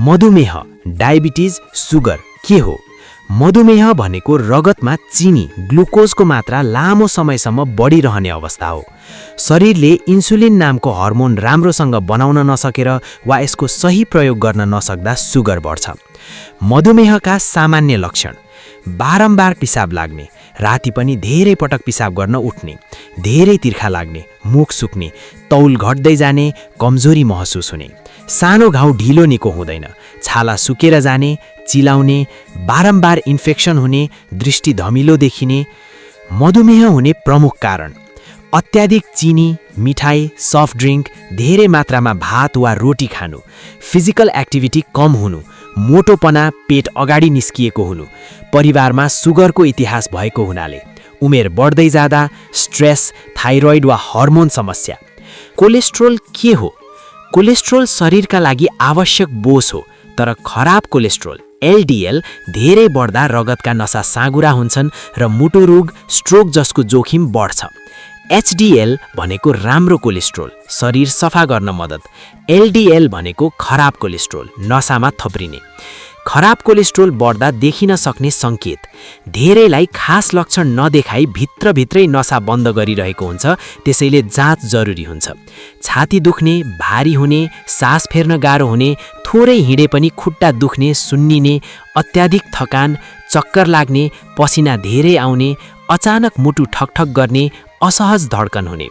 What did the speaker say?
मधुमेह, diabetes, sugar के हो? मधुमेह भनेको रगतमा चिनी, ग्लुकोजको मात्रा लामो समयसम्म बढिरहने अवस्था हो। शरीरले इन्सुलिन नामको हर्मोन राम्रोसँग बनाउन नसकेर वा यसको सही प्रयोग गर्न नसक्दा सुगर बढ्छ। मधुमेहका सामान्य लक्षण: बारम्बार पिसाब लाग्ने, राति पनि धेरै पटक पिसाब गर्न उठ्ने, धेरै तिर्खा लाग्ने, मुख सुक्ने, तौल घट्दै जाने, कमजोरी महसुस हुने, सानो घाउ ढिलो निको हुँदैन, छाला सुकेर जाने, चिलाउने, बारम्बार इन्फेक्सन हुने, दृष्टि धमिलो देखिने। मधुमेह हुने प्रमुख कारण: अत्याधिक चिनी, मिठाई, सफ्ट ड्रिङ्क, धेरै मात्रामा भात वा रोटी खानु, फिजिकल एक्टिभिटी कम हुनु, मोटोपना, पेट अगाडि निस्किएको हुनु, परिवारमा सुगरको इतिहास भएको हुनाले, उमेर बढ्दै जाँदा, स्ट्रेस, थाइरोइड वा हर्मोन समस्या। कोलेस्ट्रोल के हो? कोलेस्ट्रोल शरीरका लागि आवश्यक बोझ हो, तर खराब कोलेस्ट्रोल एलडिएल धेरै बढ्दा रगतका नसा साँगुरा हुन्छन् र मुटु रोग, स्ट्रोक जसको जोखिम बढ्छ। एचडिएल भनेको राम्रो कोलेस्ट्रोल, शरीर सफा गर्न मद्दत। एलडिएल भनेको खराब कोलेस्ट्रोल, नसामा थप्रिने। खराब कोलेस्ट्रोल बढ्दा देखिन सक्ने सङ्केत: धेरैलाई खास लक्षण नदेखाई भित्रभित्रै नसा बन्द गरिरहेको हुन्छ, त्यसैले जाँच जरुरी हुन्छ। छाती दुख्ने, भारी हुने, सास फेर्न गाह्रो हुने, थोरै हिँडे पनि खुट्टा दुख्ने, सुन्निने, अत्याधिक थकान, चक्कर लाग्ने, पसिना धेरै आउने, अचानक मुटु ठकठक गर्ने, असहज धड्कन हुने।